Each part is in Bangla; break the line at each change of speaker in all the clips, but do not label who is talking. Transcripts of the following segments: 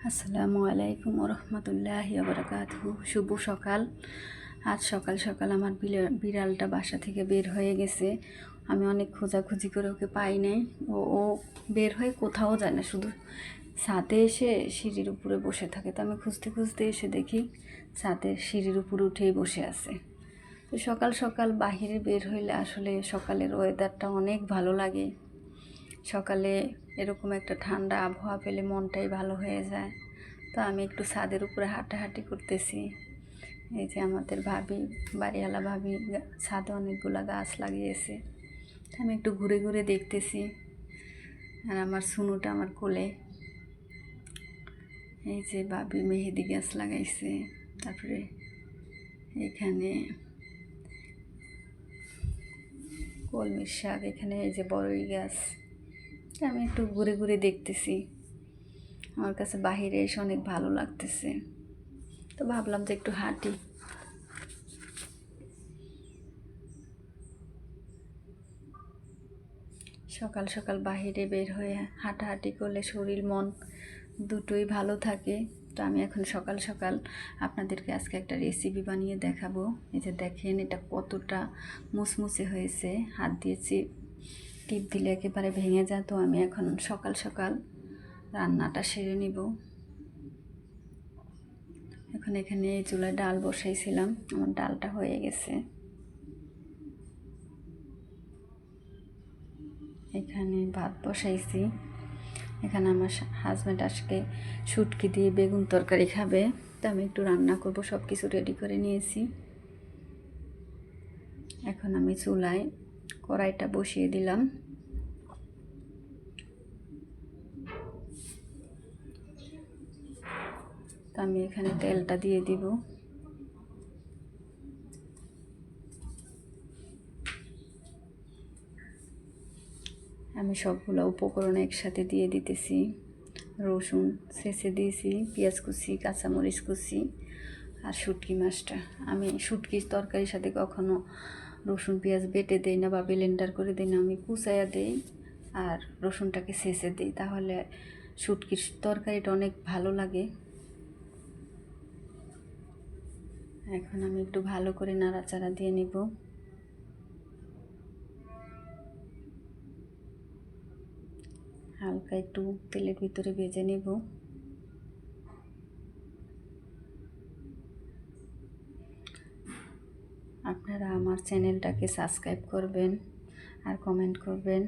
আসসালামু আলাইকুম রহমতুল্লাহি বারাকাতুহু। শুভ সকাল। আজ সকাল সকাল আমার বিড়ালটা বাসা থেকে বের হয়ে গেছে। আমি অনেক খোঁজাখুঁজি করে ওকে পাই নাই। ও বের হয়ে কোথাও যায় না, শুধু ছাদে এসে সিঁড়ির উপরে বসে থাকে। তো আমি খুঁজতে খুঁজতে এসে দেখি ছাদের সিঁড়ির উপরে উঠেই বসে আছে। তো সকাল সকাল বাহিরে বের হইলে আসলে সকালের ওয়েদারটা অনেক ভালো লাগে। সকালে এরকম একটা ঠান্ডা আবহাওয়া পেলে মনটাই ভালো হয়ে যায়। তো আমি একটু ছাদের উপরে হাঁটাহাঁটি করতেছি। এই যে আমাদের ভাবি, বাড়িওয়ালা ভাবি ছাদে অনেকগুলা গাছ লাগিয়েছে। আমি একটু ঘুরে ঘুরে দেখতেছি। আর আমার সুনুটা আমার কোলে। এই যে ভাবি মেহেদি গাছ লাগাইছে, তারপরে এখানে কলমির শাক, এখানে এই যে বড়ই গাছ। আমি একটু ঘুরে ঘুরে দেখতেছি। আমার কাছে বাহিরে এসে অনেক ভালো লাগতেছে। তো ভাবলাম যে একটু হাঁটি। সকাল সকাল বাহিরে বের হয়ে হাঁটাহাঁটি করলে শরীর মন দুটোই ভালো থাকে। তো আমি এখন সকাল সকাল আপনাদেরকে আজকে একটা রেসিপি বানিয়ে দেখাবো। এই যে দেখেন এটা কতটা মুসমুসে হয়েছে, হাত দিয়েছি টিপ দিলে একেবারে ভেঙে যায়। তো আমি এখন সকাল সকাল রান্নাটা সেরে নিব। এখন এখানে চুলায় ডাল বসাইছিলাম, আমার ডালটা হয়ে গেছে। এখানে ভাত বসাইছি। এখানে আমার হাজব্যান্ড আজকে শুটকি দিয়ে বেগুন তরকারি খাবে, তো আমি একটু রান্না করব, সব কিছু রেডি করে নিয়েছি। এখন আমি চুলায় কড়াইটা বসিয়ে দিলাম। তো আমি এখানে তেলটা দিয়ে দিব। আমি সবগুলো উপকরণ একসাথে দিয়ে দিতেছি। রসুন ছেঁচে দিয়েছি, পেঁয়াজ কুচি, কাঁচামরিচ কুচি আর শুটকি মাছটা। আমি শুটকির তরকারির সাথে কখনো রসুন পেঁয়াজ বেটে দেই না বা ব্লেন্ডার করে দিই না, আমি কুচাইয়া দেই আর রসুনটাকে ছেঁচে দিই, তাহলে শুটকির তরকারিটা অনেক ভালো লাগে। এখন আমি একটু ভালো করে নাড়াচাড়া দিয়ে নিব। হালকা একটু তেলের ভিতরে ভেজে নেব। আপনারা আমার চ্যানেলটাকে সাবস্ক্রাইব করবেন আর কমেন্ট করবেন,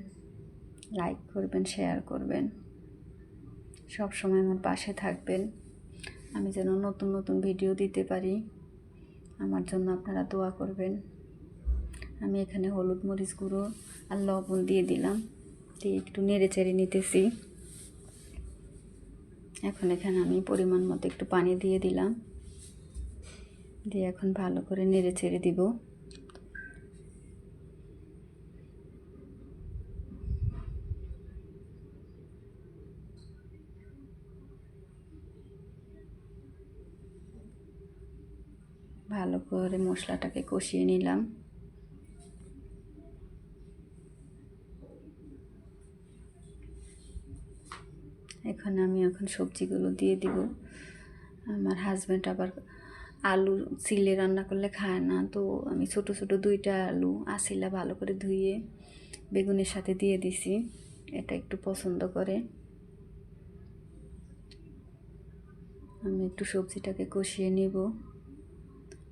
লাইক করবেন, শেয়ার করবেন, সব সময় আমার পাশে থাকবেন। আমি যেন নতুন নতুন ভিডিও দিতে পারি, আমার জন্য আপনারা দোয়া করবেন। আমি এখানে হলুদ মরিচ গুঁড়ো আর লবণ দিয়ে দিলাম, দিয়ে একটু নেড়ে চেড়ে নিতেছি। এখন এখানে আমি পরিমাণ মতো একটু পানি দিয়ে দিলাম, দিয়ে এখন ভালো করে নেড়ে চেড়ে দিব। ভালো করে মশলাটাকে কষিয়ে নিলাম। এখন সবজিগুলো দিয়ে দিব। আমার হাজব্যান্ড আবার আলু চিলে রান্না করলে খায় না, তো আমি ছোট ছোট 2টা আলু আসিলা ভালো করে ধুয়ে বেগুনের সাথে দিয়ে দিছি, এটা একটু পছন্দ করে। আমি একটু সবজিটাকে কষিয়ে নিব,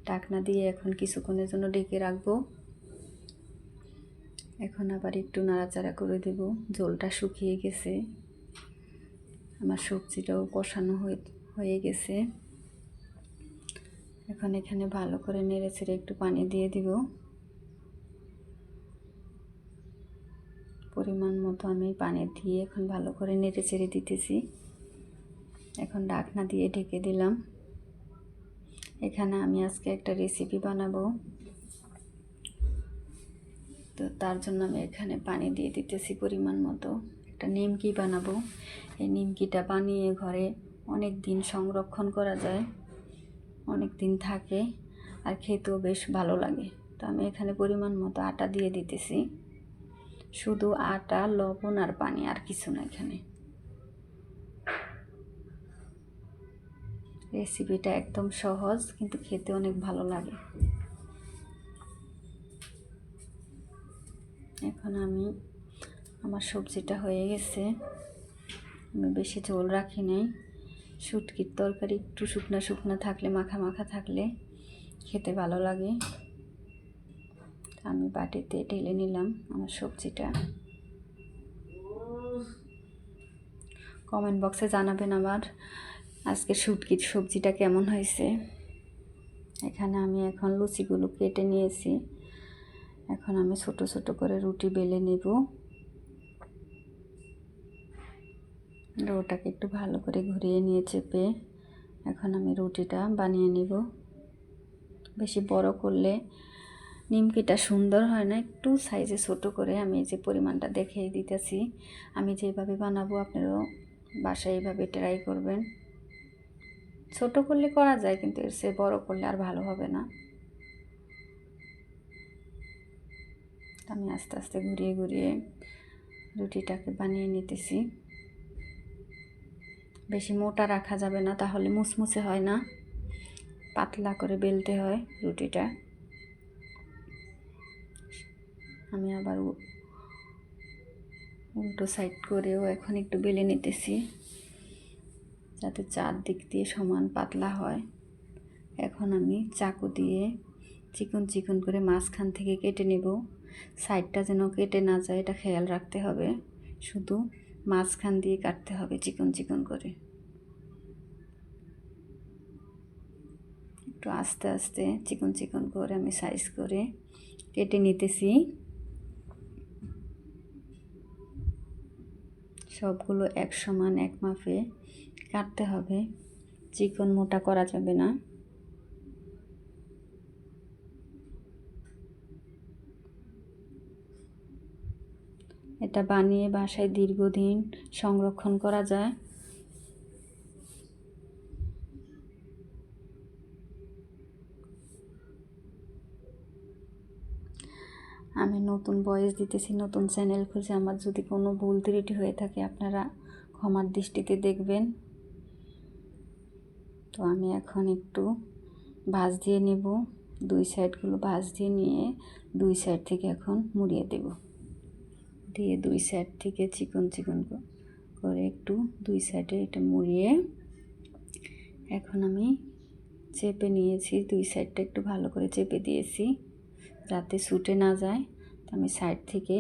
ঢাকনা দিয়ে এখন কিছুক্ষণের জন্য ঢেকে রাখবো। এখন আবার একটু নাড়াচাড়া করে দেব। ঝোলটা শুকিয়ে গেছে, আমার সবজিটাও কষানো হয়ে গেছে। এখন এখানে ভালো করে নেড়ে চেড়ে একটু পানি দিয়ে দিব। পরিমাণ মতো আমি পানি দিয়ে এখন ভালো করে নেড়ে চেড়ে দিতেছি। এখন ঢাকনা দিয়ে ঢেকে দিলাম। এখানে আমি আজকে একটা রেসিপি বানাবো, তো তার জন্য আমি এখানে পানি দিয়ে দিতেছি পরিমাণ মতো। একটা নিমকি বানাবো। এই নিমকিটা বানিয়ে ঘরে অনেক দিন সংরক্ষণ করা যায়, অনেক দিন থাকে আর খেতেও বেশ ভালো লাগে। তো আমি এখানে পরিমাণ মতো আটা দিয়ে দিতেছি, শুধু আটা, লবণ আর পানি, আর কিছু না। এখানে রেসিপিটা একদম সহজ, কিন্তু খেতে অনেক ভালো লাগে। এখন আমার সবজিটা হয়ে গেছে। আমি বেশি ঝোল রাখি নাই। শুটকির তরকারি একটু শুকনা শুকনা থাকলে, মাখা মাখা থাকলে খেতে ভালো লাগে। আমি বাটিতে ঢেলে নিলাম আমার সবজিটা। কমেন্ট বক্সে জানাবেন আমার আজকে শুটকির সবজিটা কেমন হয়েছে। এখানে আমি এখন লুচিগুলো কেটে নিয়েছি। এখন আমি ছোট ছোট করে রুটি বেলে নেব। ডোটাকে একটু ভালো করে ঘুরিয়ে নিয়ে চেপে এখন আমি রুটিটা বানিয়ে নেব। বেশি বড় করলে নিমকিটা সুন্দর হয় না, একটু সাইজে ছোট করে আমি যে পরিমাণটা দেখিয়ে দিতেছি, আমি যেভাবে বানাবো আপনারাও বাসায় এইভাবে ট্রাই করবেন। ছোট করলে করা যায়, কিন্তু এর চেয়ে বড় করলে আর ভালো হবে না। আমি আস্তে আস্তে ঘুরিয়ে ঘুরিয়ে রুটিটাকে বানিয়ে নিতেছি। বেশি মোটা রাখা যাবে না, তাহলে মুচমুচে হয় না। পাতলা করে বেলতে হয় রুটিটা। আমি আবার উল্টো সাইড করেও এখন একটু বেলে নিতেছি, যাতে চারদিক দিয়ে সমান পাতলা হয়। এখন আমি চাকু দিয়ে চিকন চিকন করে মাঝখান থেকে কেটে নেব। সাইডটা যেন কেটে না যায়, এটা খেয়াল রাখতে হবে। শুধু মাঝখান দিয়ে কাটতে হবে চিকন চিকন করে। একটু আস্তে আস্তে চিকন চিকন করে আমি সাইজ করে কেটে নিতেছি। সবগুলো এক সমান এক মাপে কাটতে হবে, চিকন মোটা করা যাবে না। এটা বানিয়ে বাসায় দীর্ঘদিন সংরক্ষণ করা যায়। আমি নতুন ভয়েস দিতেছি, নতুন চ্যানেল খুঁজে। আমার যদি কোনো ভুল ত্রুটি হয়ে থাকে আপনারা ক্ষমার দৃষ্টিতে দেখবেন। তো আমি এখন একটু ভাঁজ দিয়ে নেব। দুই সাইডগুলো ভাঁজ দিয়ে নিয়ে দুই সাইড থেকে এখন মুড়িয়ে দেব। দিয়ে দুই সাইড থেকে চিকন চিকন করে একটু দুই সাইডে এটা মুড়িয়ে এখন আমি চেপে নিয়েছি। দুই সাইডটা একটু ভালো করে চেপে দিয়েছি যাতে ছুটে না যায়। তো আমি সাইড থেকে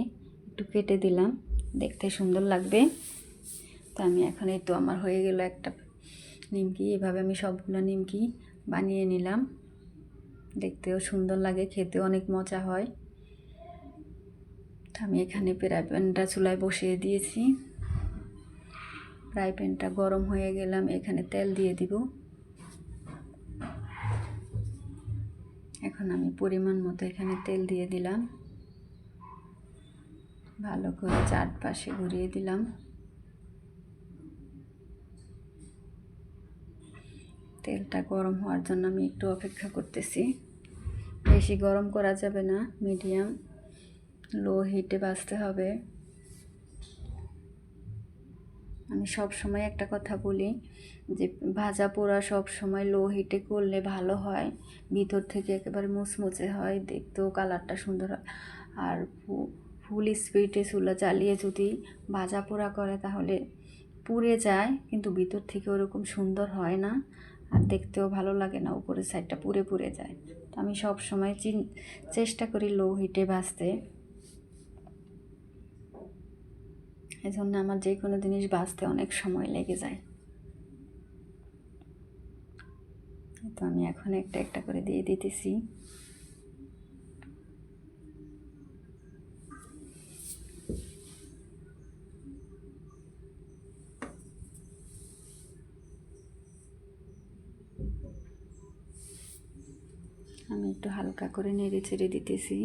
একটু কেটে দিলাম, দেখতে সুন্দর লাগবে। তো আমি এখন এই তো আমার হয়ে গেল একটা নিমকি। এভাবে আমি সবগুলো নিমকি বানিয়ে নিলাম। দেখতেও সুন্দর লাগে, খেতেও অনেক মজা হয়। তো আমি এখানে ফ্রাই প্যানটা চুলায় বসিয়ে দিয়েছি। ফ্রাই প্যানটা গরম হয়ে গেলাম, এখানে তেল দিয়ে দিব। এখন আমি পরিমাণ মতো এখানে তেল দিয়ে দিলাম, ভালো করে চারপাশে ঘুরিয়ে দিলাম। তেলটা গরম হওয়ার জন্য আমি একটু অপেক্ষা করতেছি। বেশি গরম করা যাবে না, মিডিয়াম লো হিটে ভাজতে হবে। আমি সব সময় একটা কথা বলি যে ভাজা পোড়া সব সময় লো হিটে করলে ভালো হয়, ভিতর থেকে একেবারে মুচমুচে হয়, দেখতেও কালারটা সুন্দর হয়। আর ফুল স্পিডে চুলা জ্বালিয়ে যদি ভাজা পোড়া করে তাহলে পুড়ে যায়, কিন্তু ভিতর থেকে ওরকম সুন্দর হয় না, আর দেখতেও ভালো লাগে না, উপরের সাইডটা পুড়ে পুড়ে যায়। তো আমি সব সময় চেষ্টা করি লো হিটে ভাজতে। এই জন্য আমার যে কোনো জিনিস ভাজতে অনেক সময় লেগে যায়। তো আমি এখন একটা একটা করে দিয়ে দিতেছি। আমি একটু হালকা করে নেড়ে চেড়ে দিতেছি।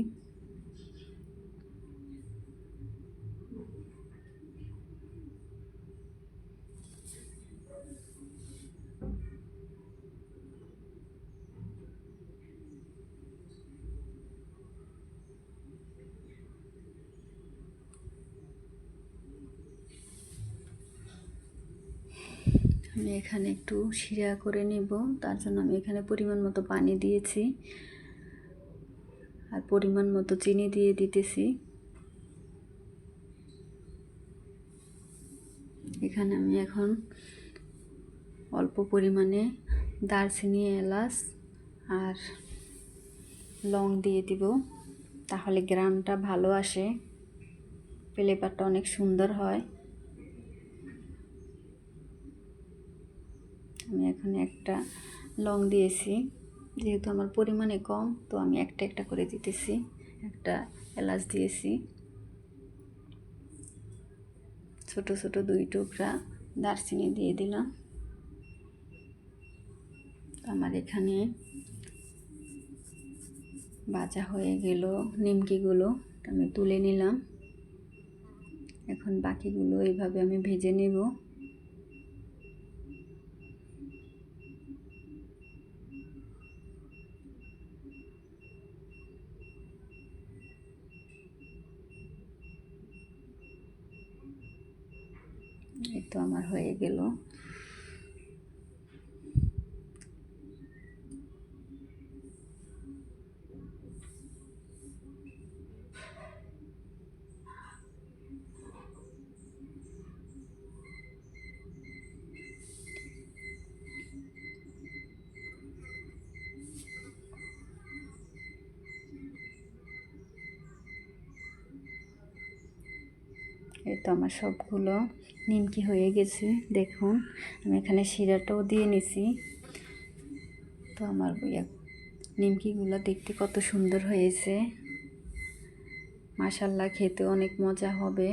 আমি আমি এখানে একটু শিরা করে নেব, তার জন্য আমি এখানে পরিমাণ মতো পানি দিয়েছি আর পরিমাণ মতো চিনি দিয়ে দিতেছি। এখানে আমি এখন অল্প পরিমাণে দারচিনি, এলাচ আর লং দিয়ে দিব, তাহলে গ্রানটা ভালো আসে, ফ্লেভারটা অনেক সুন্দর হয়। আমি এখন একটা লং দিয়েছি, যেহেতু আমার পরিমাণে কম তো আমি একটা একটা করে দিতেছি। একটা এলাচ দিয়েছি, ছোট ছোট 2 টুকরা দারচিনি দিয়ে দিলাম। আমার এখানে ভাজা হয়ে গেল নিমকিগুলো, আমি তুলে নিলাম। এখন বাকিগুলো এইভাবে আমি ভেজে নেব। এই তো আমার হয়ে গেল। এই তো আমার সবগুলো নিমকি হয়ে গেছে। দেখুন আমি এখানে শিরাটাও দিয়ে নিছি। তো আমার নিমকিগুলো দেখতে কত সুন্দর হয়েছে, মাশাআল্লাহ, খেতে অনেক মজা হবে।